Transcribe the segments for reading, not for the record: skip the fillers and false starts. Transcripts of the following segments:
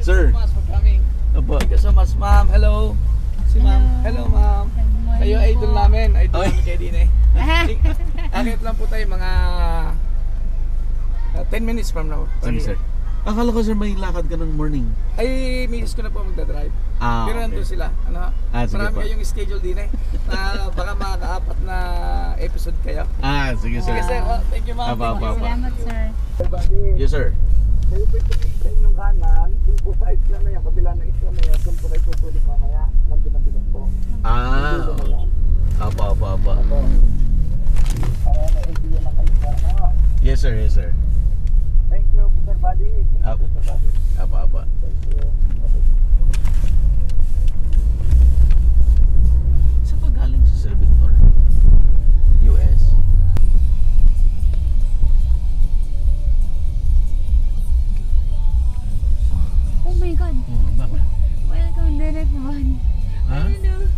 Sir. For coming. Opo. Thank you so much, ma'am. Hello. Si ma'am. Hello, ma'am. Kayo idol namin. Idol namin kayo din eh. Akit lang po tayo mga 10 minutes from now. Sige, sir. Akala ko, sir, may lakad ka ng morning. Ay, miss ko na po magdadrive. Pero nandun sila. Ano? Sige Marami po. kayong schedule din eh. Na baka makaka-apat na episode kayo. Sige, sir. Sige, sir. Thank you, ma'am. Apa. Salamat, sir. Yes, sir. Kayo po ito sa inyong kanan. Yung po sa isla na yan, kabila ng isla na yan, doon po kayo tutulik mamaya. Nandun ang bilang po. Apa. Para na-idea na kayo sa Yes, sir. Yes, sir. Thank you, Sir Buddy. Apa. Thank you. Saan pa galing si Sir Victor? US? Oh my God. Bakit? Welcome, Direct One. Ha? Ano?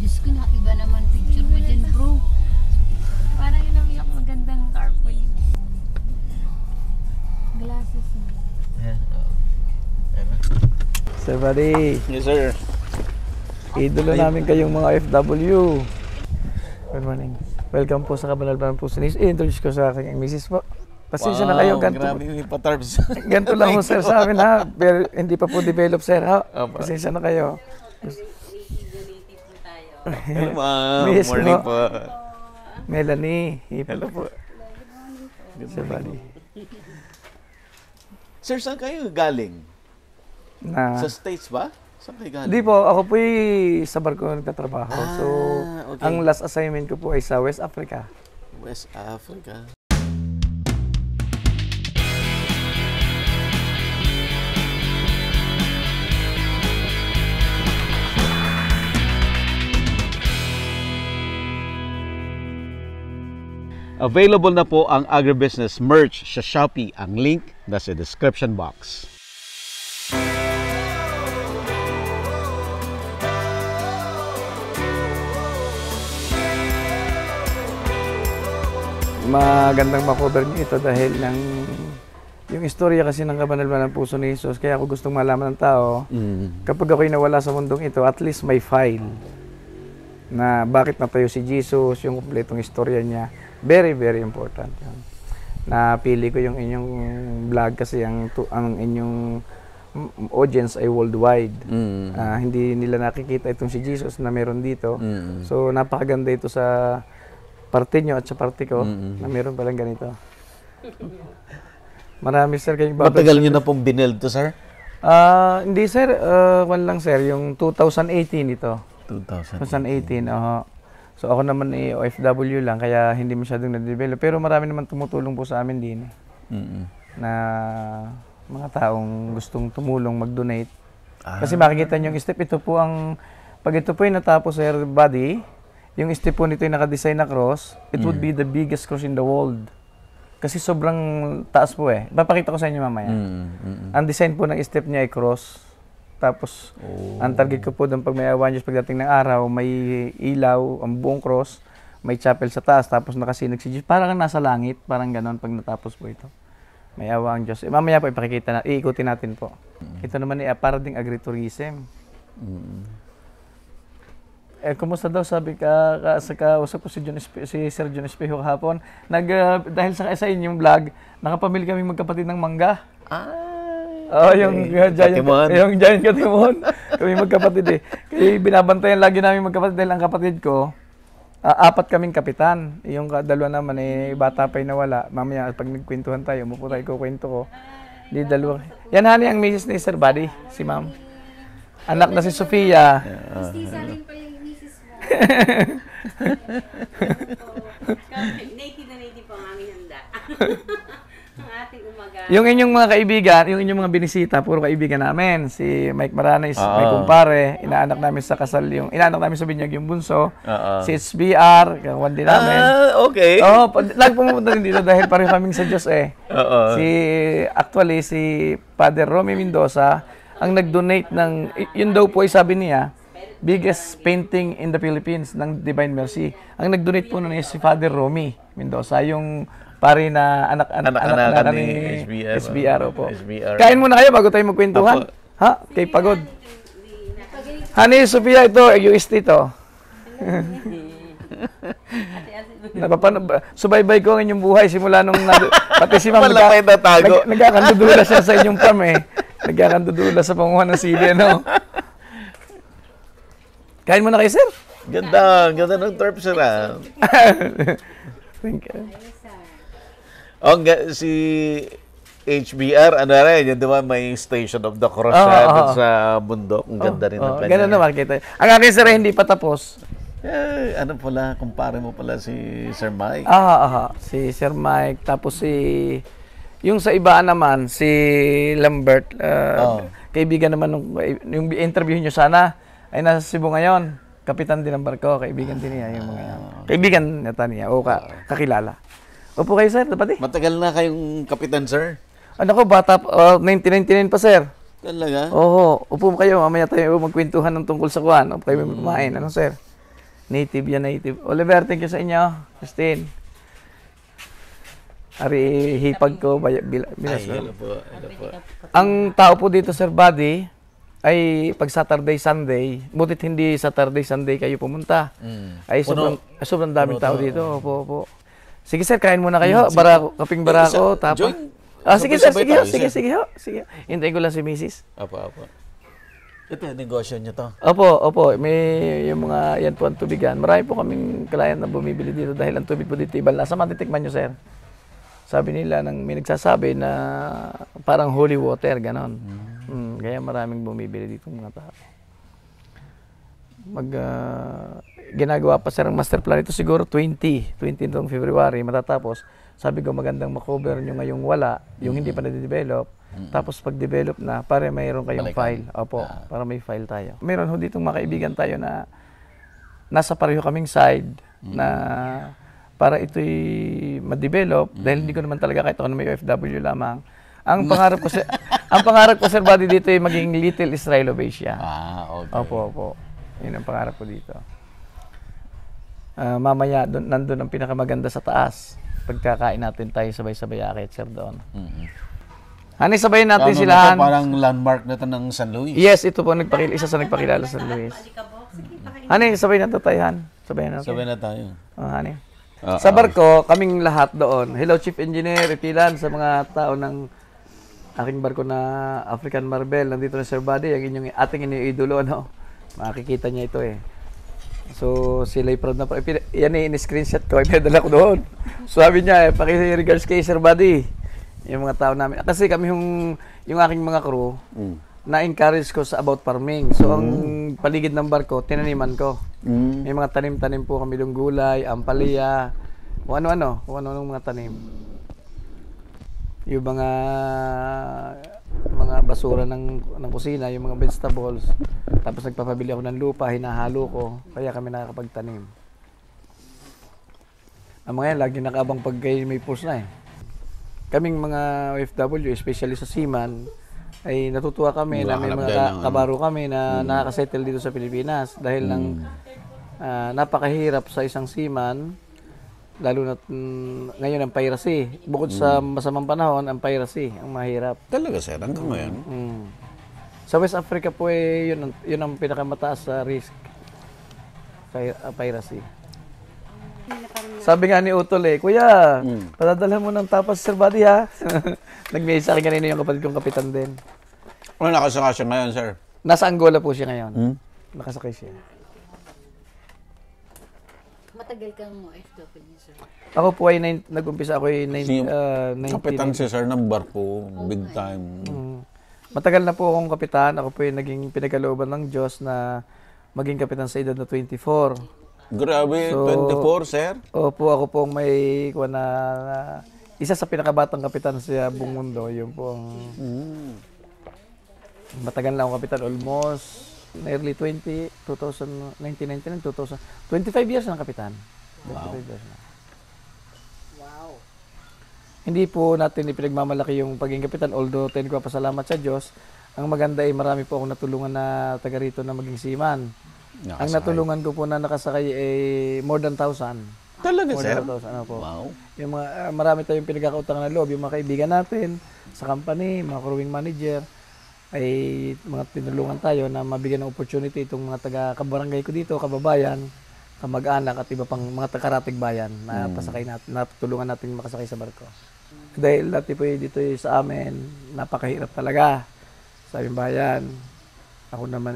Diyos ko na, iba naman picture mo dyan, bro. Parang inamiyak magandang carpooling. Glasses mo. Sir Buddy, Yes, sir. idolo namin kayong mga FW. Good morning. Welcome po sa Kabanal-Banal po sa News. I-introduce ko sa aking misis po. Pasensya na kayo, ganito. Grabe yung ipatarbs. Ganito lang po sir sa amin ha. Pero hindi pa po develop sir ha. Opo. Pasensya na kayo. Hello, ma'am. Miss Morning po. po. Melanie. Hello po. Sir Buddy. Sir, saan kayo galing? Na, Sa States ba? Saan kayo galing? hindi po, ako po sa barko nagtatrabaho. So, okay. ang last assignment ko po ay sa West Africa. West Africa. Available na po ang agribusiness merch sa Shopee. Ang link nasa description box. Magandang makover niyo ito dahil yung istorya kasi ng Kabanal-Banal ng Puso ni Jesus. Kaya ako gustong malaman ng tao, kapag ako'y nawala sa mundong ito, at least may file na bakit natayo si Jesus, yung kumpletong istorya niya. Very, very important yun. Napili ko yung inyong vlog kasi ang inyong audience ay worldwide. Hindi nila nakikita itong si Jesus na meron dito. So, napakaganda ito sa parte nyo at sa parte ko na meron palang ganito. Marami sir kayong Matagal nyo na pong binuild to, sir? Hindi sir, one lang sir, yung 2018 ito. 2018, So ako naman OFW lang, kaya hindi masyadong na-develop. Pero marami naman tumutulong po sa amin din. Na mga taong gustong tumulong, mag-donate. Kasi makikita nyo yung step, ito po ang, pag ito po yung natapos sir Buddy, yung step po nito yung nakadesign na cross, it would be the biggest cross in the world. Kasi sobrang taas po eh. Papakita ko sa inyo mamaya. Ang design po ng step niya ay cross. Tapos, ang target ko po doon pag may awan Diyos pagdating ng araw, may ilaw, ang buong cross, may chapel sa taas, tapos nakasinag si Diyos. Parang nasa langit, parang ganon pag natapos po ito. May awa ang Diyos. Mamaya po ipakikita na, iikutin natin po. Ito naman ay para ding agritourism. Kumusta daw sabi sa kausap ko si Sir John Espejo kahapon, dahil sa inyong vlog, nakapamili kami magkapatid ng mangga. Yung giant katimon. Kami magkapatid eh. Kaya binabantayan lagi namin magkapatid dahil ang kapatid ko, apat kaming kapitan. Yung dalawa naman bata pa yung nawala. Mamaya pag nagkwentuhan tayo, umupo tayo kukwento ko. Di dalawa. Yan hani ang misis ni Sir Buddy, si ma'am. Anak na si Sofia. Salin pa yung misis mo. Native na native po ang aming handa. Ang ating umaga. Yung inyong mga kaibigan, yung inyong mga binisita, puro kaibigan namin. Si Mike Maranes, may kumpare, inaanak namin sa kasal, inaanak namin sa binyag yung bunso. Si SBR, kawan din namin. Okay. Lagi pumunta din dito dahil pareho kaming sa Diyos eh. Actually, si Father Romy Mendoza, ang nag-donate ng, yun daw po ay sabi niya, biggest painting in the Philippines ng Divine Mercy. Ang nag-donate po na niya si Father Romy Mendoza, yung pare na anak ni SBR. SBR po. Kain muna kayo bago tayo magkwentuhan. Ha? Kay Pagod. Honey, Sophia, ito, UST to. Subaybay ko ang inyong buhay simula nung pati si Ma'am Malapit na tago. nagkakandudula siya sa inyong farm eh. Nagkakandudula sa panguhan ng sili, ano? Kain mo na kayo, sir? Ganda ng turf, sir. Thank you. Si HBR, ano rin, yun diba may Station of the Cross siya dun sa bundok. Ang ganda rin ng kanya. Ganun naman kita. Ang akin, sir, hindi pa tapos. Ano pala, kumpare mo pala si Sir Mike. Si Sir Mike, tapos yung sa iba naman, si Lambert, kaibigan naman yung interview nyo sana, ay nasa Cebu ngayon. Kapitan din ng barko, kaibigan din niya yung mga kaibigan niya o kakilala. Opo kayo, sir, dapat eh. Matagal na kayong kapitan, sir? Ano ko, bata, 1999 pa, sir. Talaga? Oo, upo kayo, mamaya tayo magkwentuhan ng tungkol sa kuwan. Upo kayo kumain, ano, sir? Native yan, native. Oliver, thank you sa inyo. Christine. Ari, hipag ko, bilas. Hello po. Ang tao po dito, Sir Buddy, ay pag Saturday, Sunday, butit hindi Saturday, Sunday kayo pumunta. Ay sobrang daming tao dito. Opo. Sige, sir, kain muna kayo. Kaping barako, tapos. Sige, sir, sige. Hintayin ko lang si Mrs. Apo. Ito yung negosyo nyo to? Opo. May yung mga, yan po ang tubigan. Marami po kaming client na bumibili dito dahil ang tubig po dito ibal. Nasa matitikman nyo, sir. Sabi nila, may nagsasabi na parang holy water, ganon. Kaya maraming bumibili dito mga tao. Ginagawa pa, sir, ang master plan ito siguro 20 itong February, matatapos. Sabi ko, magandang makover nyo ngayong wala, yung hindi pa na-develop. Tapos pag-develop na, para mayroon kayong file. Opo, para may file tayo. Mayroon ho ditong mga kaibigan tayo na nasa pareho kaming side na para ito'y ma-develop dahil hindi ko naman talaga kahit ako na may OFW lamang. Ang pangarap ko, Sir Buddy, dito ay maging Little Israel of Asia. Okay. Opo. Yun ang pangarap ko dito. Mamaya, nandun ang pinakamaganda sa taas. Pagkakain natin tayo sabay-sabay akit, sir, doon. Hani, sabayin natin sila. Parang landmark na ito ng San Luis. Yes, ito po, isa sa nagpakilala sa San Luis. Hani, sabay natin tayo, Han. Sabay na tayo. Hani. Sa barko, kaming lahat doon. Hello, Chief Engineer, Itilan, sa mga tao ng aking barko na African Marvel. Nandito na Sir Buddy, ang ating iniidolo, no? Makikita niya ito eh. So, sila'y proud na proud. Yan in-screenshot ko, pinadala ko doon. So, sabi niya, paki-regards kay Sir Buddy. Yung mga tao namin. Kasi kami yung aking mga crew, na-encourage ko sa about farming. So, ang paligid ng barko, tinaniman ko. May mga tanim-tanim po kami ng gulay, ampalaya, kung ano-ano mga tanim. Yung mga basura ng kusina, yung mga vegetables. Tapos nagpapabili ako ng lupa, hinahalo ko, kaya kami nakakapagtanim. Ang mga yan, lagi nakaabang pag may pulse na eh. Kaming mga OFW, especially sa seaman, ay natutuwa kami na may mga kabaro kami na nakakasettle dito sa Pilipinas dahil ng napakahirap sa isang seaman, lalo na ngayon ang piracy. Bukod sa masamang panahon, ang piracy ang mahirap. Talaga, sir, hanggang ngayon? Sa West Africa po yun ang pinakamataas sa risk, piracy. Sabi nga ni Utol Kuya, padadalhan mo ng tapas, Sir Buddy, ha? Nag-mail sa akin kanina yung kapatid kong kapitan din. Ano nakasaka siya ngayon, sir? Nasa Angola po siya ngayon. Nakasakay siya. Matagal kang OFW, sir? Ako po ay nag-umpisa ako ay 19. Kapitan si sir ng barko, big time. Matagal na po akong kapitan. Ako po ay naging pinagkalooban ng Diyos na maging kapitan sa edad na 24. Grabe, so, 24, sir? Opo, ako po may isa sa pinakabatang kapitan sa buong mundo. Yun po ang matagal na akong kapitan. Almost early 1999, 2000. 25 years na kapitan. 25 years na. Wow. Hindi po natin ipinagmamalaki yung pagiging kapitan. Although, ko pasalamat sa Diyos. Ang maganda ay marami po akong natulungan na taga rito na maging seaman. Ang natulungan ko po na nakasakay ay more than 1,000. Talaga, more sir? More than 1,000, ano po. Wow. Yung marami tayong pinagkakautangan na loob, yung mga kaibigan natin sa company, mga crewing manager. ay mga tinulungan tayo na mabigyan ng opportunity itong mga taga-kabarangay ko dito, kababayan, kamag-anak at iba pang mga taga-Karatig Bayan na pasakay natin, natulungan natin makasakay sa barko. Dahil dati po dito sa amin, napakahirap talaga sa aming bayan. Ako naman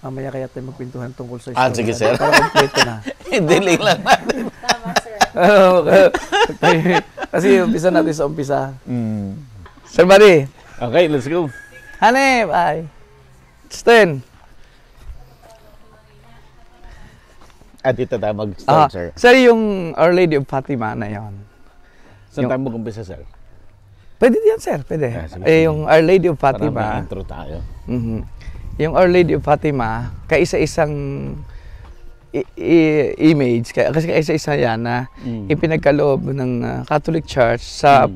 mamaya kaya tayo magpintuhan tungkol sa story. Sige, sir. Para kompleto na. Delay lang natin. Tama, sir. Kasi umpisa natin sa umpisa. Sir Buddy. Okay, let's go. Hanep, ay. Sten. At ito tayo mag-start, sir. Sir, yung Our Lady of Fatima na yon. Saan tayo mag-umpisa, sir? Pwede yan, sir. Pwede. Sige. Yung Our Lady of Para Fatima. may intro tayo. Yung Our Lady of Fatima, kaisa-isang image, kasi kaisa-isa yan na ipinagkaloob ng Catholic Church sa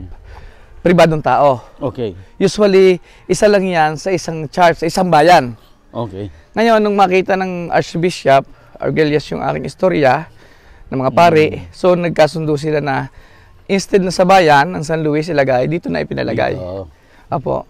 pribadong tao. Okay. Usually, isa lang yan sa isang church, sa isang bayan. Okay. Ngayon, nung makita ng Archbishop Argelius yung aking istorya ng mga pari, so nagkasundo sila na instead na sa bayan ng San Luis ilagay, dito na ipinalagay. Dito. Apo.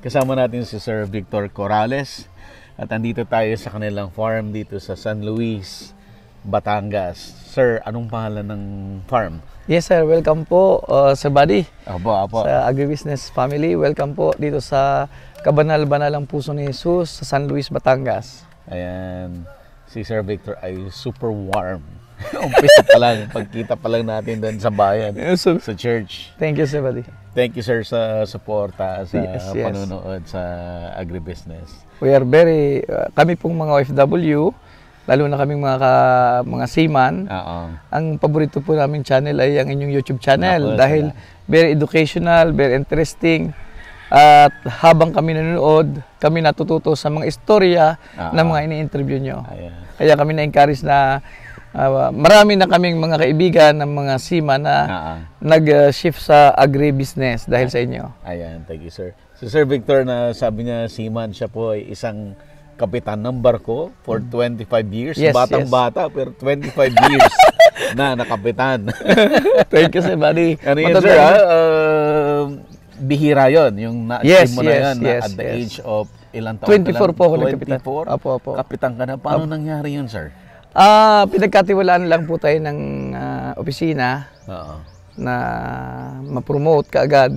Kasama natin si Sir Victor Corrales at andito tayo sa kanilang farm dito sa San Luis, Batangas. Sir, anong pangalan ng farm? Yes sir, welcome po Sir Buddy. Apo. Sa Agribusiness Family, welcome po dito sa Kabanal-Banalang Puso ni Jesus sa San Luis, Batangas. Ayan, si Sir Victor ay super warm. Umpisa pa lang, pagkita pa lang natin doon sa bayan, sa church. Thank you Sir Buddy. Thank you sir sa suporta, sa Yes. panunood sa agribusiness. We are very, kami pong mga OFW, lalo na kaming mga seaman, ang paborito po naming channel ay ang inyong YouTube channel dahil very educational, very interesting. At habang kami nanonood, kami natututo sa mga istorya ng mga ini-interview nyo. Kaya kami na-encourage na marami na kaming mga kaibigan ng mga seaman na nag-shift sa agribusiness dahil sa inyo. Ayan, thank you sir. So Sir Victor, na sabi niya seaman, siya po ay isang kapitan ng barko for 25 years. Yes, Batang-bata, pero 25 years na nakapitan. Thank you, Sir Buddy. Ano yun, sir? Bihira yun, yung na-achieve mo na yan at the age of ilang taon 24 po ako nagkapitan. 24? Opo. Kapitan ka na. Paano nangyari yun, sir? Pinagkatiwalaan lang po tayo ng opisina na ma-promote kaagad.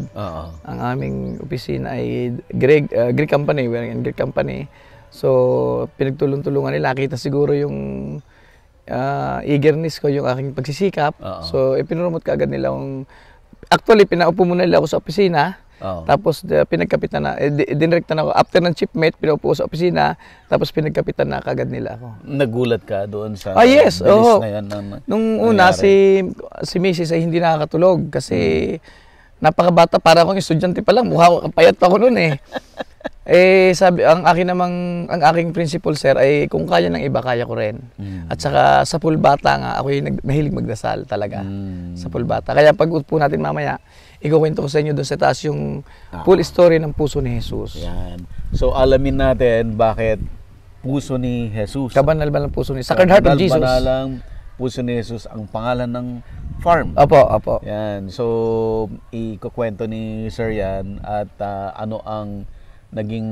Ang aming opisina ay Greek company, we're in Greek company. So, pinagtulong-tulungan nila. Kita siguro yung eagerness ko, yung aking pagsisikap. So, ipinurumot kaagad nila yung... Actually, pinaupo muna nila ako sa opisina. Tapos, pinagkapitan na. Dinirekta na ako. After ng chiefmate, pinaupo sa opisina. Tapos, pinagkapitan na kaagad nila ako. Nagulat ka doon sa... yes. Na yan nung una, si Mrs. ay hindi nakakatulog kasi napakabata. Para akong estudyante pa lang. Mukha ko, payat pa ako noon eh. Sabi, ang aking principal sir ay kung kaya ng iba, kaya ko rin. At saka sa pulbata nga, ako yung mahilig magdasal talaga sa pulbata. Kaya pag upo natin mamaya, ikukwento ko sa inyo doon sa taas yung full story ng puso ni Jesus. Yan. So alamin natin bakit puso ni Jesus. Kabanal-Banalang Puso ni Sacred Heart of Jesus. Kabanal-Banalang Puso ni Jesus ang pangalan ng farm. Opo. Yan. So ikukwento ni Sir yan at ano ang naging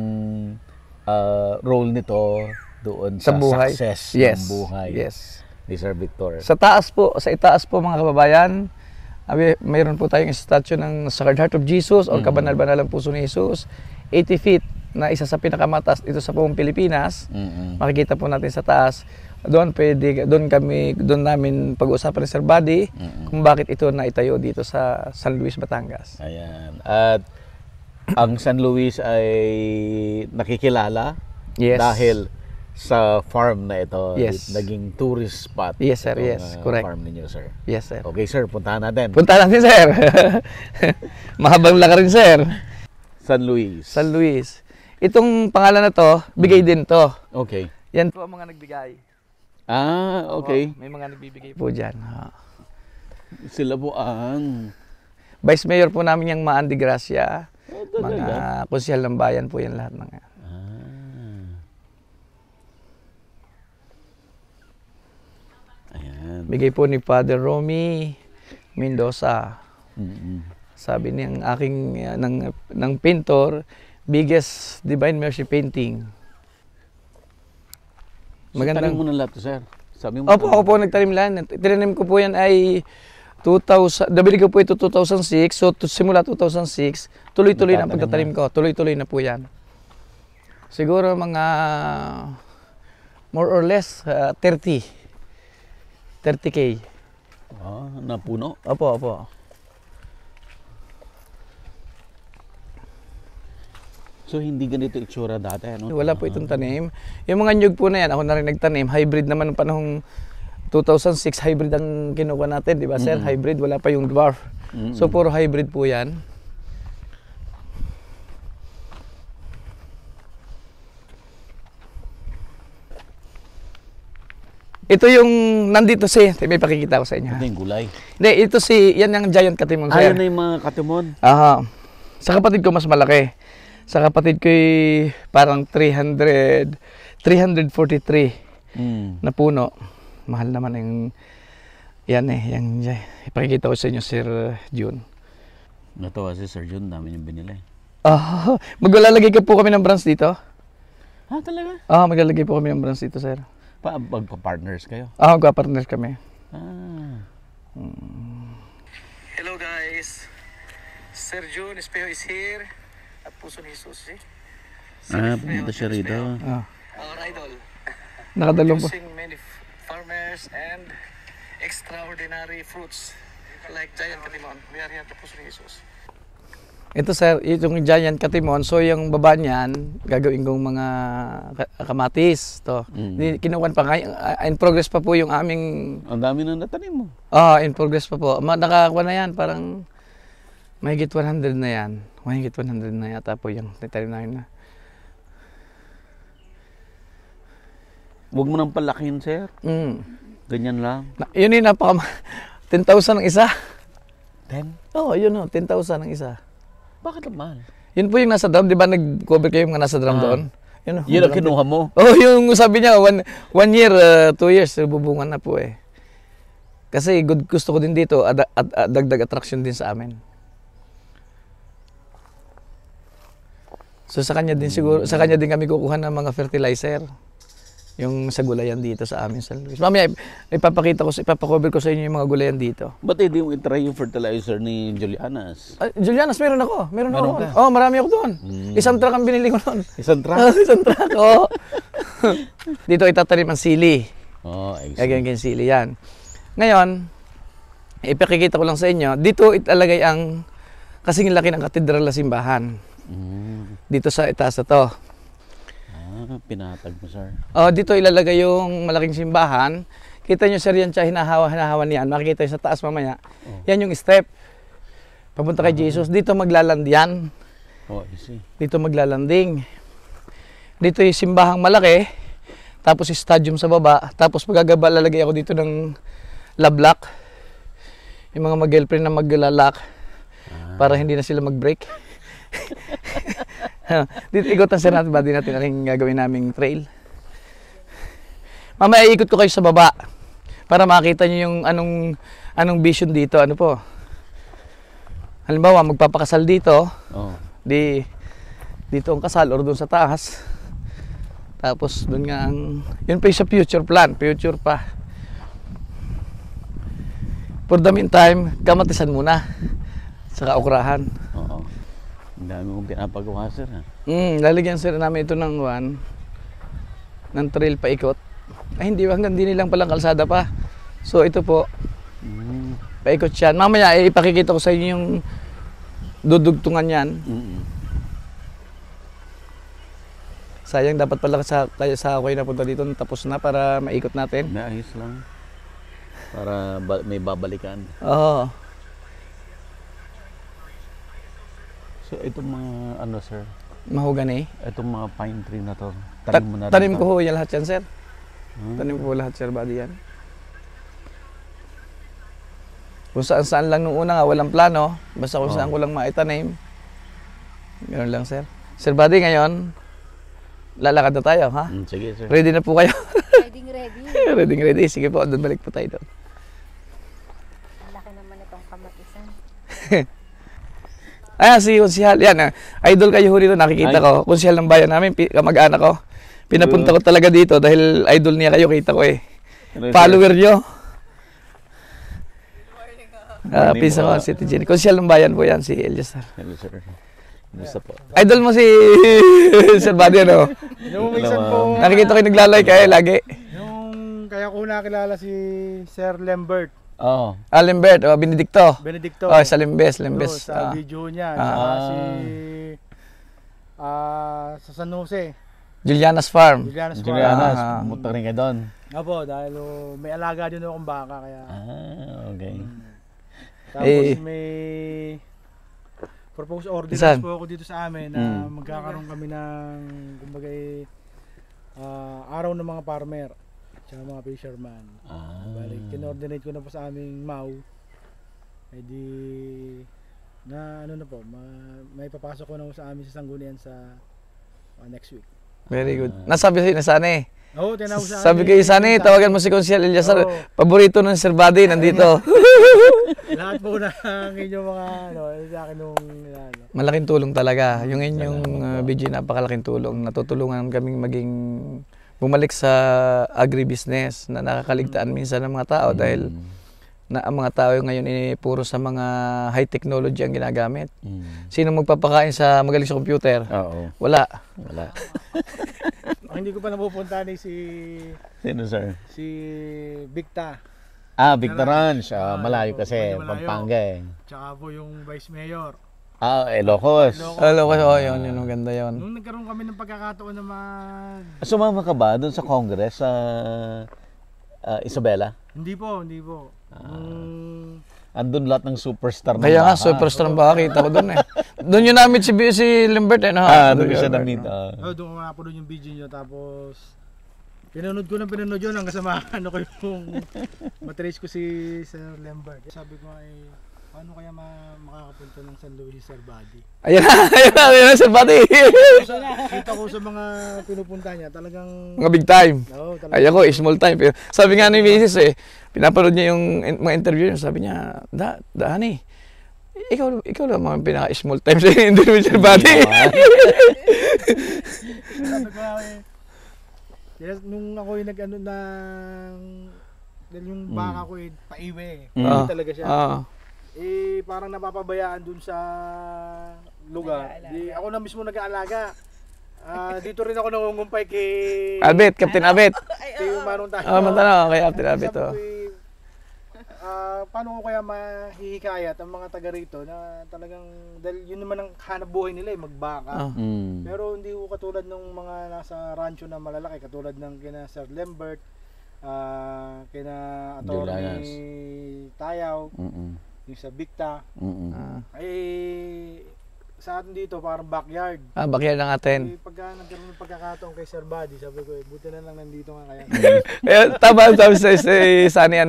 role nito doon sa buhay. Success ng buhay ni Sir Victor. Sa itaas po mga kababayan, mayroon po tayong statue ng Sacred Heart of Jesus o Kabanal-Banalang Puso ni Jesus. 80 feet na isa sa pinakamataas dito sa buong Pilipinas. Makikita po natin sa taas. Doon namin pag-uusapan ni Sir Buddy kung bakit ito na itayo dito sa San Luis, Batangas. Ayan. At ang San Luis ay nakikilala dahil sa farm na ito. Naging tourist spot. Yes, sir. Correct. Farm ninyo, sir. Yes, sir. Okay, sir. Puntahan natin. Puntahan natin, sir. Mahabang laka rin, sir. San Luis. San Luis. Itong pangalan na to, bigay din to. Okay. Yan po ang mga nagbigay. Okay. May mga nagbibigay po dyan. Sila po ang... Vice Mayor po namin yung Maan de Gracia. Mga konsyal ng bayan po yan lahat mga. Ayan. Bigay po ni Father Romy Mendoza. Sabi niyang aking ng painter, biggest Divine Mercy painting. So, tanim mo na lahat to, sir? Sabi mo, Opo, ako po nagtanim lang. Tinanim ko po yan ay 2000, nabili ko po ito 2006. So simula 2006, tuloy-tuloy na ang pagtatanim ko. Tuloy-tuloy na po yan. Siguro mga more or less 30K. na puno? Opo, opo. So, hindi ganito itsura dati, ano? Wala po itong tanim. Yung mga nyug po na yan, ako na rin nagtanim. Hybrid naman ng panahong 2006, hybrid ang kinuha natin, di ba sir? Hybrid, wala pa yung dwarf. So, puro hybrid po yan. Ito yung nandito may pakikita ko sa inyo. Ito yung gulay. Hindi, yan yung giant katimon, sir. Ayun na yung mga katimon. Aha. Sa kapatid ko mas malaki. Sa kapatid ko parang 343 na puno. Mahal naman yung yan yung ipakikita ko sa inyo, Sir June. Natawa si Sir June, dami niyong binili. Maglalagay po kami ng branch dito. Talaga? Maglalagay po kami ng branch dito, sir. Magpa-partners kayo? Magpa-partners kami. Hello guys. Sir June Espejo is here. At puso ni Jesus, pumunta siya rito. Our idol. Nakadalong po. Using many farmers and extraordinary fruits like giant katimon. We are here at puso ni Jesus. Ito sir, itong giant katimon, so yung baba niyan, gagawin kong mga kamatis. To. Kinukuhan pa nga, in progress pa po yung aming... Ang dami na natanim mo. In progress pa po. Nakakuha na yan, parang mahigit 100 na yan. Mahigit 100 na yata po yung natanim namin na. Huwag mo nang palakin, sir. Ganyan lang. Yun yung 10,000 ang isa. 10? Oo, yun o, 10,000 ang isa. Bakit mahal? Yun po yung nasa drum, di ba nag-cover kayo yung mga nasa drum doon? Yun ang kinuha mo? Yung sabi niya, one year, 2 years, bubungan na po eh. Kasi gusto ko din dito, dagdag attraction din sa amin. So sa kanya din siguro, sa kanya din kami kukuha ng mga fertilizer. Yung sa gulayan dito sa amin sa San Luis. Mamaya ipapakover ko sa inyo yung mga gulayan dito. Ba't hindi mo i-try yung fertilizer ni Julianas? Julianas, meron ako. Meron ako. Ka? Marami ako doon. Isang truck ang binili ko noon. Isang truck? Isang truck, oo. Dito itatanim ang sili. I see. Gagawin yung sili yan. Ngayon, ipakikita ko lang sa inyo, dito italagay ang kasing laki ng katedral na simbahan. Dito sa itaas na to. Pinatag mo, sir. Dito ilalagay yung malaking simbahan. Kita nyo, sir, yan siya, hinahawa niyan. Makikita nyo sa taas mamaya. Yan yung step. Papunta kay Jesus. Dito maglaland yan. I see. Dito maglalanding. Dito yung simbahang malaki. Tapos yung stadium sa baba. Tapos magagaba, lalagay ako dito ng lablak. Yung mga mag-girlfriend na maglalak. Para hindi na sila mag-break. Dito ikutan sir natin ba din natin ang gagawin naming trail. Mamaya ikot ko kayo sa baba para makita niyo yung anong vision dito. Ano po? Halimbawa magpapakasal dito. Dito ang kasal or doon sa taas. Tapos doon nga yun pa yung sa future plan, future pa. For the meantime, kamatisan muna sa ukrahan. Ang dami mong pinapagawa, sir. Lalagyan sir namin ito ng trail paikot. Hindi, hanggang din lang palang kalsada pa. So ito po, paikot siyan. Mamaya ipakikita ko sa inyo yung dudugtungan yan. Sayang, dapat pala kaya sa ako yung napunta dito, tapos na para maikot natin. Naayos lang. Para may babalikan. So, itong mga, sir? Mahogany. Itong mga pine tree na to, tanim mo na rin. Tanim ko ho yan lahat yan, sir. Tanim ko lahat, sir, body yan. Kung saan lang nung una nga, walang plano. Basta kung saan ko lang maitanim. Ganoon lang, sir. Sir Buddy, ngayon, lalakad na tayo, ha? Sige, sir. Ready na po kayo? Ready. Ready. Sige po, doon balik po tayo doon. Ang laki naman itong kamatisan. Ayan, si Konsihal. Yan, idol kayo ho dito, nakikita ko. Konsihal ng bayan namin, kamag-anak ko. Pinapunta ko talaga dito dahil idol niya kayo, kita ko eh. Follower nyo. Pisa ko, si Tijini. Konsihal ng bayan po yan, si Elias. Hello, sir. Kumusta po? Idol mo si Sir Buddy, ano? Yung minsan po, Nakikita ko yung naglalay kayo lagi. yung kaya ko nakilala si Sir Lambert Oo. Lambert, Benedicto. Benedicto. Sa Limbes. Sa video niya. Tsaka sa San Jose. Juliana's Farm. Juliana's Farm. Julianas, pumunta rin ka doon. Opo, dahil may alaga din akong baka. Kaya, Okay. tapos may propose orders Saan? po ako dito sa amin na magkakaroon kami ng kumbaga araw ng mga farmer tsaka mga fisherman. Balik, kinordinate ko na po sa aming MAU. Eh di na ano na po, may papasok ko na po sa amin sa Sanggunian sa next week. Very good. Nasabi sa'yo na sana eh. Oo, tinawag sa Sabi ko sana eh, tawagan mo si Konsihal Eliasar. Oo. Paborito ng Sir Buddy, nandito. Lahat po ng inyong mga sa akin nung Malaking tulong talaga. Yung inyong video, napakalaking tulong. Natutulungan kaming maging bumalik sa agribusiness na nakakaligtaan minsan ng mga tao dahil ang mga tao ngayon puro sa mga high technology ang ginagamit. Sino magpapakain sa magaling sa computer? Oo. Wala. Hindi ko pa napupunta ni Sino, sir? si Victa. Victor Ranch. Malayo kasi, malayo. Pampanga eh. Tsaka po yung Vice Mayor. Ilocos. Hello, yun, maganda yun. Nung nagkaroon kami ng pagkakataon naman. Sumama ka ba doon sa Congress sa Isabela? Hindi po. Andun lahat ng superstar ng Kaya nga, baka. superstar ng baka, kita ko doon eh. Doon yun namin si Lambert eh. Doon siya na-meet. Doon ko nga po yung video nyo. Tapos, pinanood ko yun hanggang sa ano ko yung matrace ko si Sir Lambert. Sabi ko ay, paano kaya makakapunta ng San Luis Sir Buddy? Ayan na, Sir Buddy. Kita ko sa mga pinupunta niya, talagang Mga big time. talagang Ay ako, small time. Pero sabi nga ni Mrs. Pinapanood niya yung mga interview niya. Sabi niya, honey, ikaw lang mga pinaka-small time sa individual body. sabi ko nung ako yung nag-ano dahil yung baka ko paiwi. Talaga siya. Parang napapabayaan dun sa lugar. Di, ako na mismo nag-aalaga. Dito rin ako nangungumpay kay Albert, Captain Albert. kay Manong tayo. Kay Captain Albert. Paano ko kaya mahihikayat ang mga taga rito na talagang, dahil yun naman ang hanap buhay nila magbaka. Pero hindi ko katulad ng mga nasa rancho na malalaki, katulad ng kina Sir Lambert, kina Atty. Tayaw, yung sa Victa. Sa atin dito parang backyard. Backyard ng atin. Pagka nagkaroon ng pagkakataon kay Sir Buddy, sabi ko buti na lang nandito nga kaya. Tama, sabi sa Sunny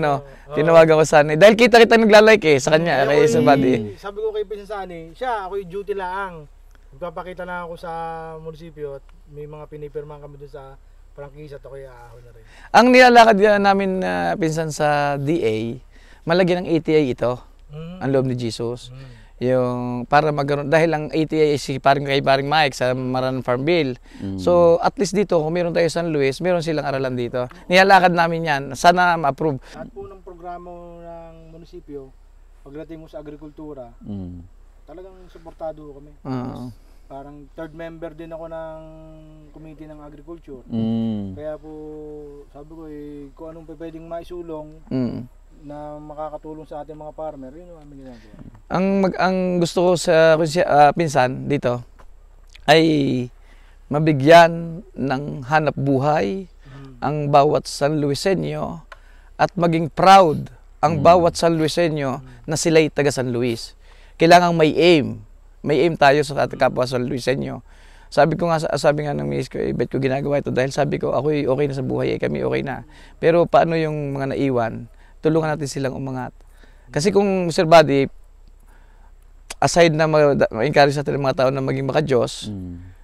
tinawagan ko Sunny. Dahil kita naglalike sa kanya, kay Sir Buddy. Sabi ko kay Pinsan Sunny, ako yung duty lang. Magpapakita na ako sa munisipyo at may mga pinipirmahan kami doon sa prangkisa at ako'y aahon na rin. Ang nilalakad namin pinsan sa DA, malagyan ng ATA ito, ang loob ni Jesus. Yung para magkaroon dahil ang ATA si paring Mike sa Maran Farm Bill. So at least dito kung meron tayo San Luis, meron silang aralan dito. Nilalakad namin 'yan. Sana ma-approve. At po ng programa ng munisipyo, pagdating mo sa agrikultura, talagang suportado kami. Parang third member din ako ng committee ng agriculture. Kaya po sabi ko kung anong pwedeng maisulong na makakatulong sa ating mga farmer, yun ang aming ginagawa. Ang gusto ko sa pinsan dito ay mabigyan ng hanap buhay ang bawat San Luiseño at maging proud ang bawat San Luiseño na sila'y taga San Luis. Kailangang may aim. May aim tayo sa ating kapwa San Luiseño. Sabi nga ng miss ko, ba't ko ginagawa ito? Dahil sabi ko, ako okay na sa buhay, kami okay na. Pero paano yung mga naiwan? Tulungan natin silang umangat. Kasi kung Sir Buddy, aside na ma-encourage natin ng mga tao na maging maka-Diyos,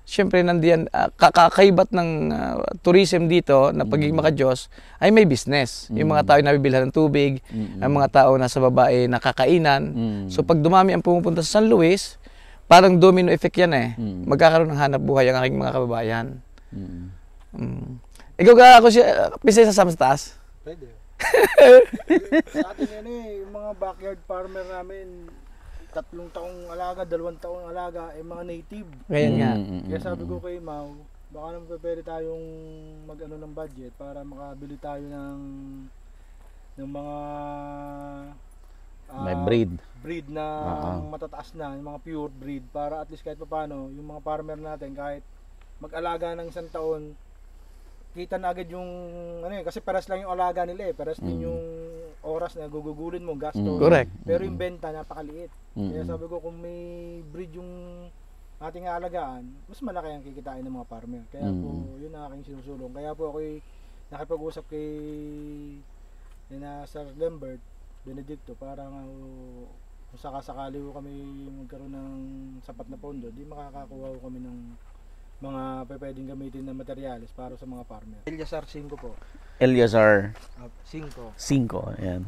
syempre nandiyan, kakaibat ng tourism dito na pagiging maka-Diyos ay may business. Yung mga tao nabibilhan ng tubig, ang mga tao nasa babae nakakainan. So pag dumami ang pumupunta sa San Luis, parang domino effect yan eh. Magkakaroon ng hanap buhay ang aking mga kababayan. Ikaw ka ako siya, pisa sa taas? Pwede. Sa atin yan yung mga backyard farmer namin, 3 taong alaga, 2 taong alaga, mga native. Ganyan nga. Kaya sabi ko kay Mau, baka naman pwede tayong mag-ano ng budget para makabili tayo ng mga May breed na matataas na, yung mga pure breed, para at least kahit paano yung mga farmer natin kahit mag-alaga ng 1 taon, kita na agad yung kasi paras lang yung alaga nila paras din yung oras na gugugulin mo, gasto. Correct. Pero yung benta napakaliit. Kaya sabi ko kung may breed yung ating aalagaan, mas malaki ang kikitain ng mga farmer. Kaya po yun ang aking sinusulong. Kaya po ako'y nakipag-usap kay Sir Lambert Benedicto para kung sakasakali ko kami magkaroon ng sapat na pondo, di makakakuha ko kami ng mga pwedeng gamitin na materyales para sa mga farmer. Eliazar 5 po. Eliazar 5. 5, ayan.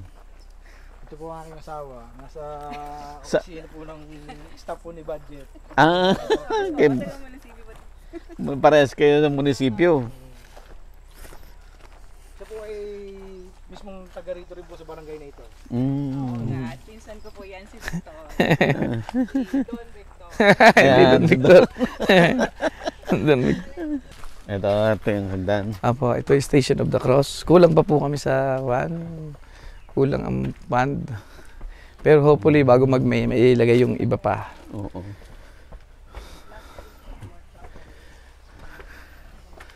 Ito po ang aking asawa. Nasa opisina po ng staff po ni Budget. Parehas kayo ng munisipyo. Siya po ay mismong taga rito rin po sa barangay na ito. At pinsan ko po yan si Victor. Don Victor. Don Victor. Ito yung hagdan. Apo, ito yung Station of the Cross. Kulang pa po kami sa kulang ang band. Pero hopefully bago mag-May, may ilagay yung iba pa. Oo.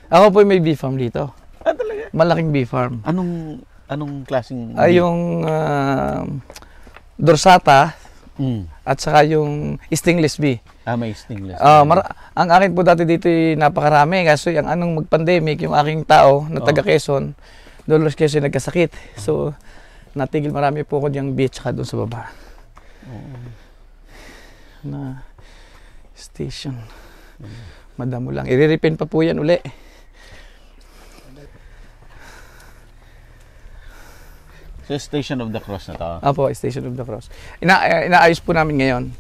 Ako po may bee farm dito. Talaga? Malaking bee farm. Anong klaseng Ay yung dorsata at saka yung stingless bee. may stingless. Ang akin po dati dito ay napakarami kasi ang anong mag-pandemic yung aking tao na taga Quezon, Dolores Quezon nagkasakit. So natigil marami po ko diyang bee tsaka doon sa baba. Na station. Madamo lang. I-repaint pa po yan uli. So, Station of the Cross na to? Apo, Station of the Cross. Inaayos po namin ngayon.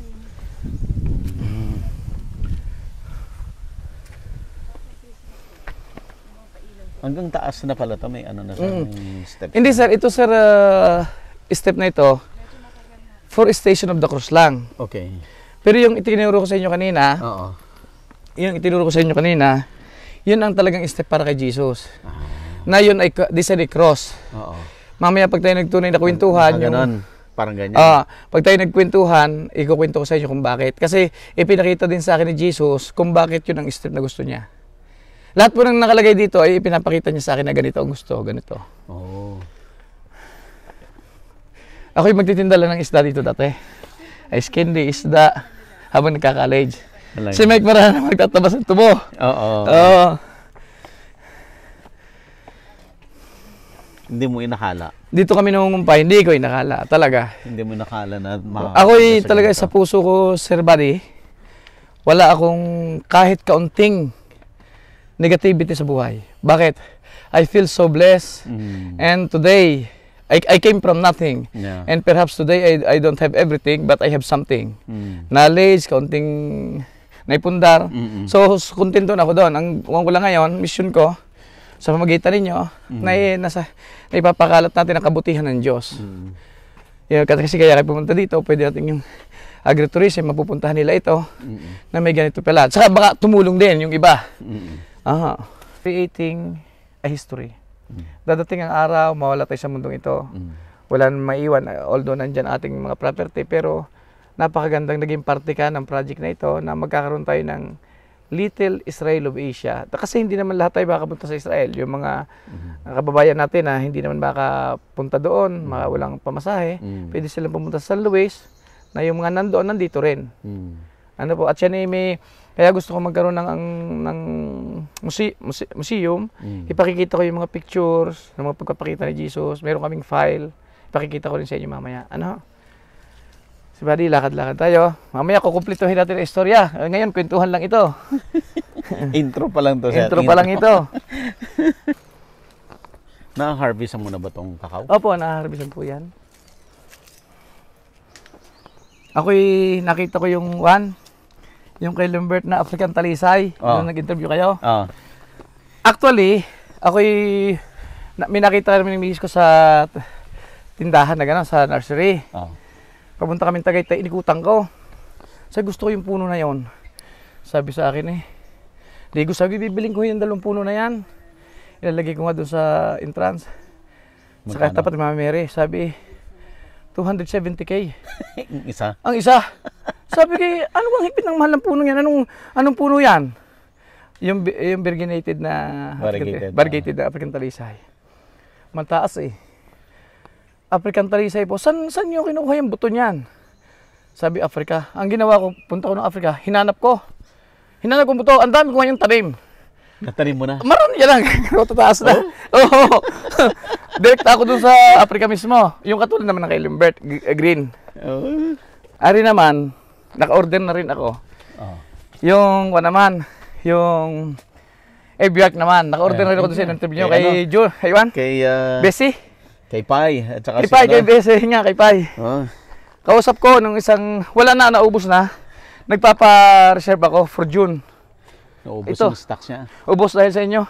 Hanggang taas na pala to, may ano na may step. Hindi sir, ito sir, step na ito, for Station of the Cross lang. Okay. Pero yung itinuro ko sa inyo kanina, yun ang talagang step para kay Jesus. Na yun ay design cross. Mamaya pag tayo nagtunay na kwentuhan, parang ganyan. Pag tayo nagkwentuhan, ikukwento ko sa inyo kung bakit. Kasi ipinakita din sa akin ni Jesus kung bakit yun ang step na gusto niya. Lahat po nang nakalagay dito ay ipinapakita niya sa akin na ganito ang gusto, ganito. Ako'y magtitinda lang ng isda dito dati. Ice candy, isda, habang nagka-college. Si Mike Marana magtatabas ng tubo. Hindi mo inakala. Dito kami nangungumpay, hindi ko inakala, talaga. Hindi mo inakala na ako'y talaga sa puso ko, Sir Buddy, wala akong kahit kaunting negativity sa buhay. Bakit? I feel so blessed. And today, I came from nothing. And perhaps today, I don't have everything, but I have something. Knowledge, kaunting naipundar. So, kontento na ako doon. Ang ko lang ngayon, mission ko, sa pamagitan ninyo, na ipapakalat natin ang kabutihan ng Diyos. Kasi kaya kayo pumunta dito, pwede natin yung agritourism, mapupuntahan nila ito, na may ganito pala. Saka baka tumulong din yung iba. Creating a history. Dadating ang araw, mawala tayo sa mundong ito. Wala nang maiwan, although nandyan ating mga property, pero napakagandang naging parte ka ng project na ito, na magkakaroon tayo ng Little Israel of Asia. Kasi hindi naman lahat tayo makapunta sa Israel. Yung mga kababayan natin na hindi naman makapunta doon, walang pamasahe, pwede silang pumunta sa San Luis, na yung mga nandoon, nandito rin. Ano po, at yan ay kaya gusto ko magkaroon ng museum. Ipakikita ko yung mga pictures, ng mga pagpapakita ni Jesus. Meron kaming file. Ipakikita ko rin sa inyo mamaya. Ano? Si Buddy, lakad-lakad tayo. Mamaya kukumplituhin natin ang istorya. Ngayon, kwentuhan lang ito. Intro pa lang to. Intro pa lang ito. Na-harvest mo na ba itong kakao? Opo, na-harvestan po yan. Ako'y nakita ko yung Yung kay Lambert na African Talisay, Oh. nung nag-interview kayo. Ah. Actually, ako'y may nakita kami ng misis ko sa tindahan na gano'n, sa nursery. Ah. Papunta kami Tagaytay, inikutan ko. Sabi, gusto ko yung puno na yon. Sabi sa akin Ligo, sabi, bibiling ko yung 2 puno na yan. Ilalagay ko nga doon sa entrance. Sa Magkano? tapat ni Mama Mary, sabi, 270K. Yung isa. Ang isa. Sabi ko, ano bang higpit ng mahal ng puno yan? Anong puno yan? Yung virginated na variegated na African Talisay. Mataas African Talisay po. San yung kinukuha yung buto niyan? Sabi, Africa. Ang ginawa ko, punta ko ng Africa, hinanap ko yung buto. Ang dami ko yung tanim. Natanim mo na? Marami yan lang. Tataas na. Oo. Direct ako dun sa Africa mismo. Yung katulad naman ng kay Lambert, green. Oh. Ari naman, naka-order na rin ako. Oh. Yung yung Ebiak naman, naka-order na rin ako dun sa interview kay Joe, kay Juan, Kay, Bessie, kay Pai. At saka kay Pai, kay Bessie nga, kay Pai. Oh. Kausap ko nung wala na, naubos na. Nagpapa-reserve ako for June. Naubos Ito. yung stocks niya. Ubos dahil sa inyo.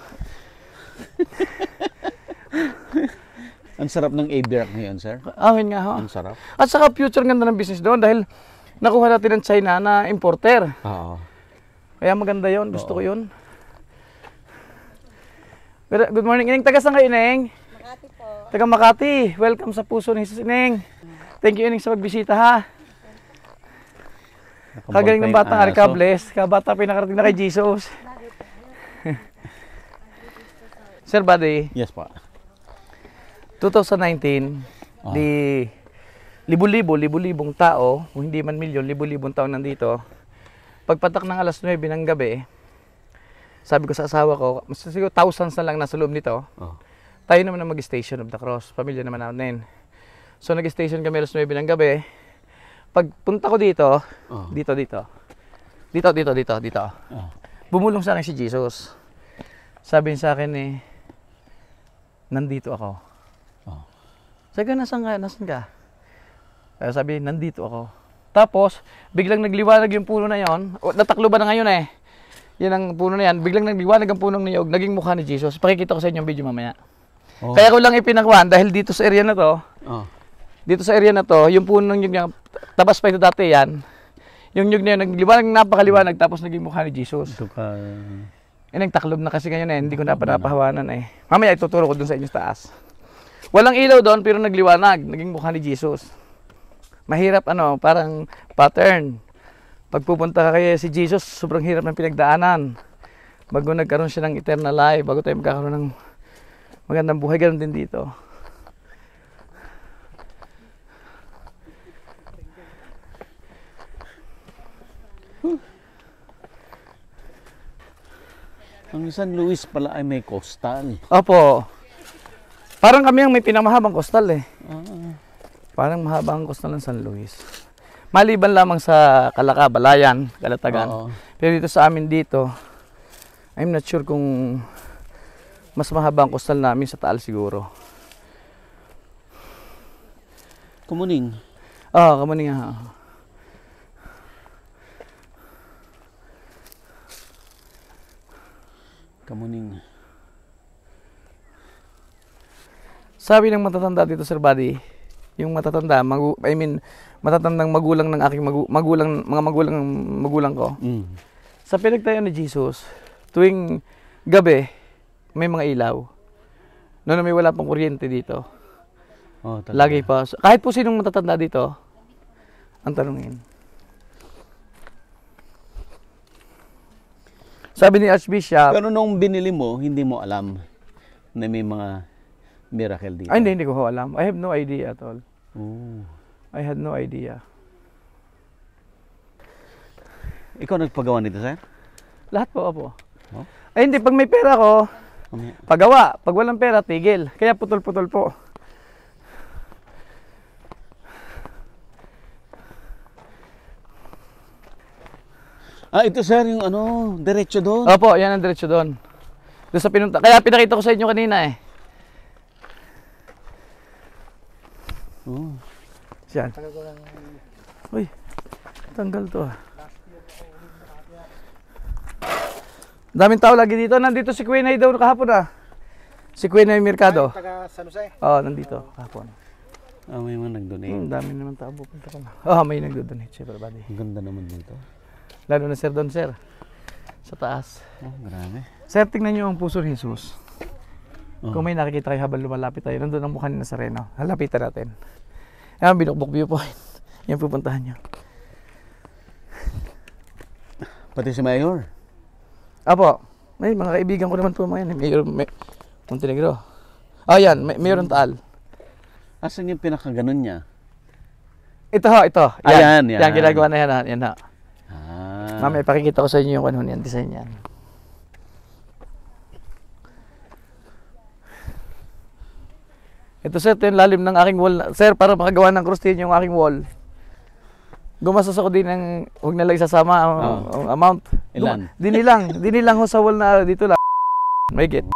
Ang sarap ng ABRAC ngayon, sir. Awin nga ho. Ang sarap. At saka future ganda ng business doon dahil nakuha natin ng China na importer. Oo. Kaya maganda yon, gusto ko yun. Good morning, Ineng. Taga saan kayo, Ineng? Makati po. Taga Makati. Welcome sa puso ni Jesus, Ineng. Thank you, Ineng, sa pagbisita, ha. Kagaling ng batang Arcables. Kabata pinakarating na kay Jesus. Sir Buddy, Yes, pa. 2019, di libo-libong tao, kung hindi man milyon, libo-libong tao nandito. Pagpatak ng alas 9 ng gabi, sabi ko sa asawa ko, siguro thousands na lang nasa loob nito. Oh. Tayo naman ang mag-station of the cross, pamilya naman natin. So nag-station kami alas 9 ng gabi. Pagpunta ko dito, Oh. dito. Oh. Bumulong sa akin si Jesus. Sabi niya sa akin nandito ako. Oh. Sabi ko, nasan ka? Sabi, nandito ako. Tapos, biglang nagliwanag yung puno na yon. Nataklo ba na ngayon Yan ang puno na yan. Biglang nagliwanag ang punong niyog, naging mukha ni Jesus. Pakikita ko sa inyo yung video mamaya. Oh. Kaya ko lang ipinakwan dahil dito sa area na to, Oh. yung puno ng nyug niya, tabas pa ito dati yan. Yung nyug na yun, nagliwanag, napakaliwanag, tapos naging mukha ni Jesus. Ito ka. Nagtaklob na kasi ngayon hindi ko na panapahawanan Mamaya ituturo ko dun sa inyo sa taas. Walang ilaw doon pero nagliwanag, naging mukha ni Jesus. Mahirap parang pattern. Pagpupunta ka kay si Jesus, sobrang hirap ng pinagdaanan. Bago nagkaroon siya ng eternal life, bago tayo magkakaroon ng magandang buhay, ganoon din dito. Ang San Luis pala ay may coastal. Opo. Parang kami ang may pinamahabang coastal Ah. Parang mahaba ang coastal ng San Luis. Maliban lamang sa Calaca, Balayan, Calatagan. Oo. Pero dito sa amin dito, I'm not sure kung mas mahaba ang coastal namin sa Taal siguro. Kumuning. Kamuning nga. Kamuning. Sabi ng matatanda dito, Sir Buddy, yung matatanda, matatandang magulang ng aking magulang ko. Mm. Sa pinagtayo ni Jesus, tuwing gabi, may mga ilaw. Noon may wala pang kuryente dito. Oh, talaga. Lagi pa. Kahit po sinong matatanda dito, ang tanungin. Sabi ni Archbishop, Pero nung binili mo, hindi mo alam na may mga miracle dito. ay hindi ko alam. I have no idea at all. Oh. I had no idea. Ikaw nagpagawa nito, sir? Lahat po, opo. Oh? Ay hindi, pag may pera ko, Mamaya. pagawa. Pag walang pera, tigil. Kaya putol-putol po. Ah, ito sir, yung diretso doon. Opo, yan ang diretso doon. Doon sa pinunta. Kaya pinakita ko sa inyo kanina Oh. Yan. Uy, tanggal to Daming tao lagi dito. Nandito si Queen ay daw kahapon ah. Si Queen ay Mercado. Taga San Jose. Oo, nandito kahapon. May mga nag-donate. Dami naman tao pupunta ko na. May nagdo-donate siya, buddy. Ang ganda naman dito. Lalo na sir doon, sir. Sa taas. Grabe. Sir, tingnan niyo ang puso ni Jesus. Kung may nakikita kayo habang lumalapit tayo, nandun ang mukha ni Nazareno. Halapitan natin. Yan, binukbok viewpoint. Yan pupuntahan niyo. Pati si Mayor. Apo, may mga kaibigan ko naman po mga yan. Mayor Montenegro. Yan, Mayor Taal. Asan yung pinakaganon niya? Ito ho, ito. Yan. Yan, ginagawa na yan. Yan ha. Mamaya ipakikita ko sa inyo yung ano yan, design yan. Ito sir, ito yung lalim ng aking wall. Sir, para makagawa ng cross din yung aking wall. Gumastos ako din ng, huwag na lang isasama ang amount. Ilan? Dinilang ho sa wall na dito lang. May get.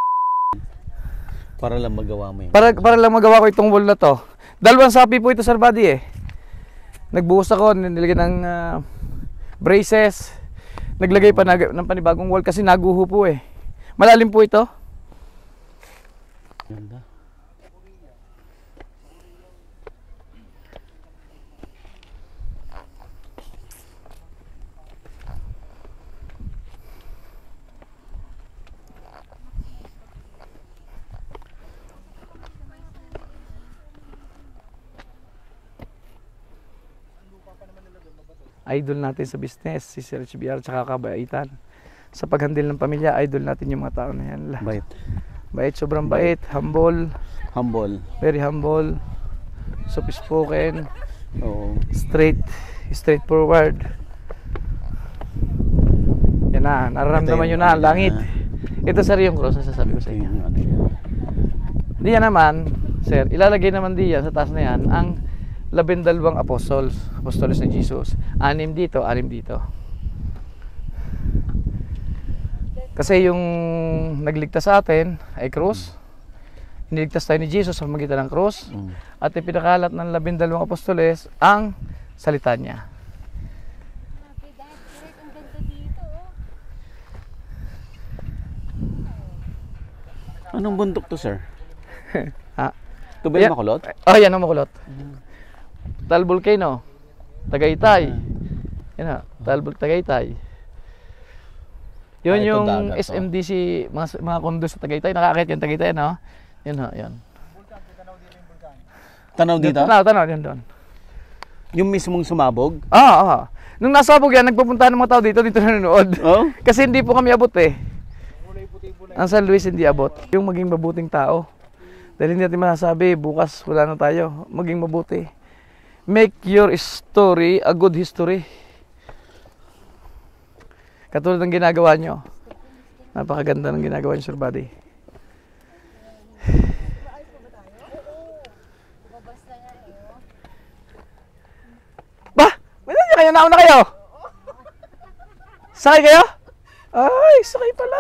Para lang magawa mo yun. Para lang magawa ko itong wall na to. Dalawang sapi po ito sir buddy eh. Nagbuhos ako, nilagay ng braces. Naglagay pa ng panibagong wall kasi naguho po eh. Malalim po ito. Ganda. Idol natin sa business, si Sir HBR tsaka kabaitan. Sa paghandle ng pamilya, idol natin yung mga tao na yan. Bait. Bait, sobrang bait, humble, very humble, soft spoken, straightforward. Yan na, nararamdaman nyo na ang langit. Ito sir yung cross na sasabi ko sa inyo. Diyan naman, sir, ilalagay naman diyan sa taas na yan ang 12 apostoles ni Jesus. 6 dito, 6 dito. Kasi yung nagligtas sa atin ay krus. Niligtas tayo ni Jesus sa pamamagitan ng krus. At ipinakalat ng 12 apostoles ang salita niya. Anong bundok to, sir? Ha? Ito ba yung Makulot? Yan ang Makulot. Taal Volcano, Tagaytay. Yan na, Taal Tagaytay. Yun yung SMDC, mga kondo sa Tagaytay. Nakakit yung Tagaytay, no? Yan ha, yan. Tanaw dito? Tanaw, yan doon. Yung mismong sumabog? Nung nasabog yan, nagpupunta ng mga tao dito nanonood. Kasi hindi po kami abot eh. Ang San Luis hindi abot. Yung maging mabuting tao. Dahil hindi natin masasabi, bukas wala na tayo. Maging mabuti. Make your story a good history. Katulad ng ginagawa nyo. Napakaganda ng ginagawa nyo, Sir Buddy. Bah! Wala nyo kayo, nauna kayo! Sakay kayo? Ay, sakay pala.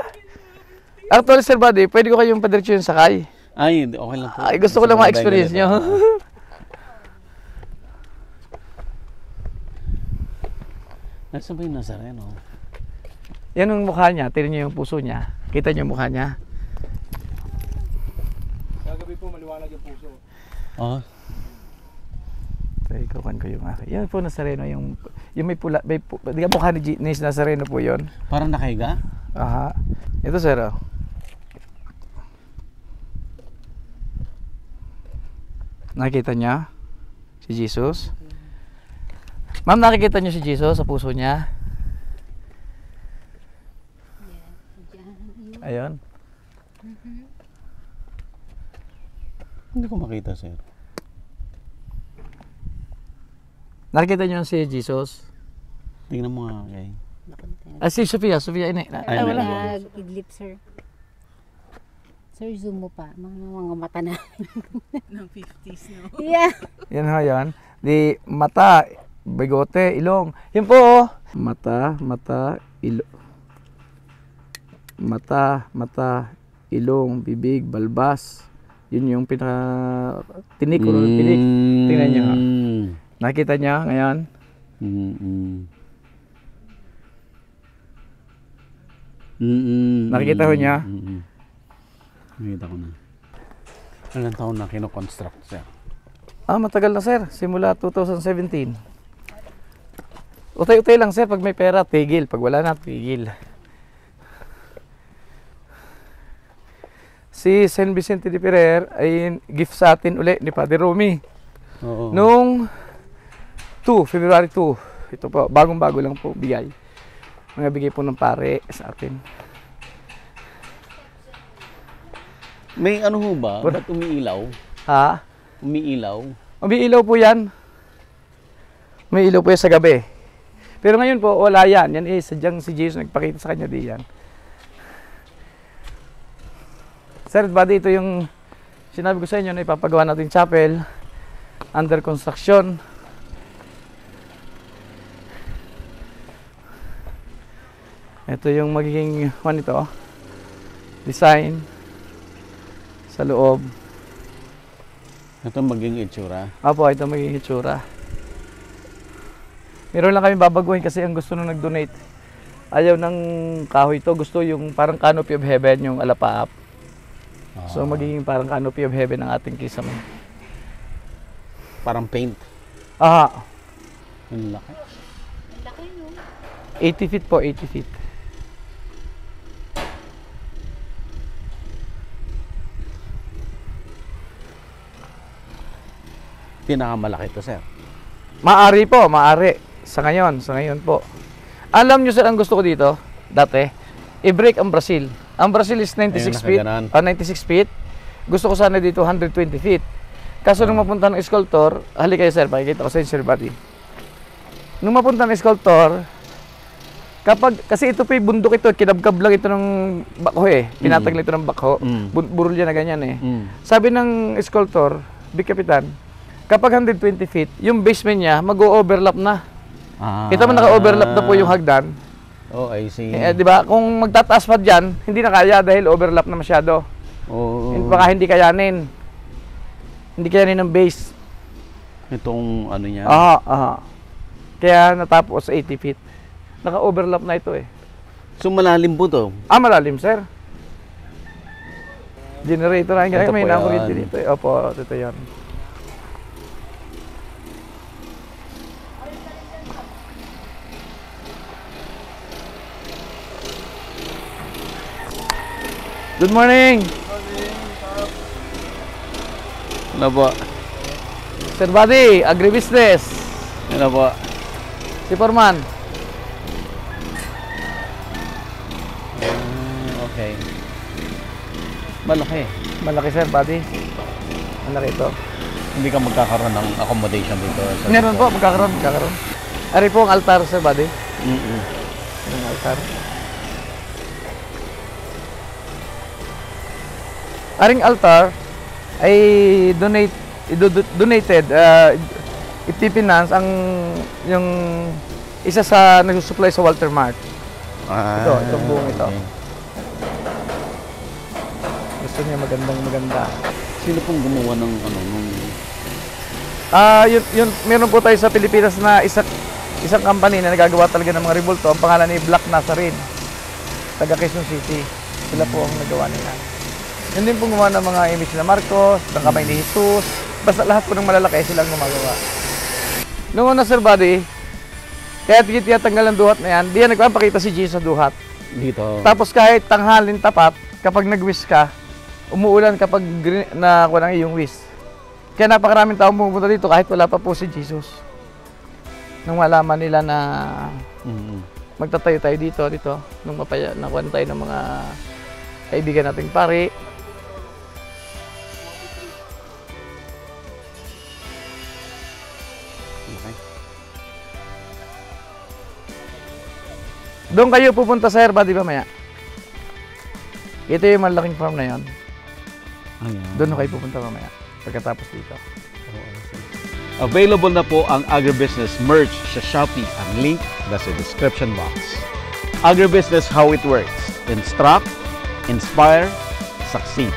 Actually, Sir Buddy, pwede ko kayong padiretso yung sakay. Ay, okay lang po. Ay, gusto ko lang ma-experience nyo. Nasaan ba yung Nazareno? Yan ang mukha niya. Tignan niyo yung puso niya. Kita niyo yung mukha niya. Kagabi po maliwanag yung puso. Ikawan ko yung akin. Yan po Nazareno. Yung may pula. Di ka mukha ni Nazareno po yun. Parang nakahiga? Aha. Ito sir. Nakikita niya si Jesus. Ma'am, nakikita niyo si Jesus sa puso niya? Ayun. Hindi ko makita, sir. Nakikita niyo si Jesus? Tingnan mo nga, kay. Si Sofia, ini. Wala. Idlip, sir. Sir, zoom mo pa. Mga mata na. Ng 50s, no? Yeah. Yan ha, yan. Di mata, bigote, ilong. Yan po, oh. Mata, ilong. Mata, ilong, bibig, balbas. Yun yung tinik o pinik. Tingnan nyo ha. Nakita niya ngayon? Nakikita ho niya? Nakikita ko na. Ilang taon na kino-construct, sir? Matagal na sir. Simula 2017. Utay-utay lang sir. Pag may pera, tigil. Pag wala na, tigil. Si San Vicente de Ferrer ay gift sa atin uli ni Padre Romy. Oo. Noong February 2. Ito po, bagong-bago lang po bigay. Mga bigay po ng pare sa atin. May ano ho ba? Ba't umiilaw? Ha? Umiilaw? Umiilaw po yan. May ilaw po yan sa gabi. Pero ngayon po, wala yan. Yan sadyang si Jesus nagpakita sa kanya di yan. Sir, buddy, ito yung sinabi ko sa inyo na ipapagawa natin chapel. Under construction. Ito yung magiging ito. Design. Sa loob. Ito magiging itsura. Opo, ito magiging itsura. Meron lang kami babaguhin kasi ang gusto nung nag-donate. Ayaw ng kahoy ito. Gusto yung parang canopy of heaven, yung alapaap. So magiging parang canopy of heaven ang ating kisame. Parang paint. Yung laki. Laki no? 80 feet po, 80 feet. Pinakamalaki ito, sir. Maari po, maari. Sa ngayon po. Alam nyo sir, ang gusto ko dito, dati, i-break ang Brazil. Ang Brazil is 96 feet. 96 feet. Gusto ko sana dito 120 feet. Kaso nung mapunta ng sculptor, halika kayo sir, pakikita ko sa inyo sir buddy. Nung mapunta ng sculptor, kasi ito po yung bundok ito, kinabkab lang ito ng bakho eh. Pinatag lang ito ng bakho. Burol yan na ganyan eh. Sabi ng sculptor, Big Kapitan, kapag 120 feet, yung basement niya mag-o-overlap na. Ito man naka-overlap na po yung hagdan. Oh, I see. Di ba? Kung magtataas pa diyan, hindi na kaya dahil overlap na masyado. Baka hindi kayanin. Hindi kayanin ng base. Itong ano niya. Kaya natapos sa 80 feet. Naka-overlap na ito eh. So malalim po to? Malalim sir. Generator na yung may nakulit dito eh. Opo, ito yan. Good morning! Ano po? Sir Buddy, agribusiness. Ano po? Si Forman. Okay. Malaki. Malaki Sir Buddy. Malaki ito. Hindi ka magkakaroon ng accommodation dito? Meron po, magkakaroon. Ari po ang altar Sir Buddy. Ang altar. Aring altar ay donated, ipipinance ang yung isa sa nagsusupply sa Walter Mart. Itong buong ito. Okay. Gusto niya maganda. Sino pong gumawa ng ano nung yun meron po tayo sa Pilipinas na isang company na nagagawa talaga ng mga rebulto. Ang pangalan ni Black Nazarene. Taga Quezon City. Sila po ang nagawa nila. Yun din pong gumawa ng mga image na Marcos, ng kamay ni Jesus. Basta lahat po ng malalaki silang gumagawa. Noong una Sir Buddy, kaya tiyatanggal ang duhat na yan, di yan nagpapakita si Jesus sa duhat. dito? Tapos kahit tanghalin tapat, kapag nag-wish ka, umuulan kapag nakuha ng iyong wish. Kaya napakaraming taong pumunta dito kahit wala pa po si Jesus. Nung malaman nila na magtatayo tayo dito, nung nakuha tayo ng mga kaibigan nating pari. Doon kayo pupunta sa Herba, di ba maya? Ito yung malaking farm na yon. Doon kayo pupunta mamaya pagkatapos dito. Available na po ang Agribusiness merch sa Shopee. Ang link nasa description box. Agribusiness, how it works. Instruct, inspire, succeed.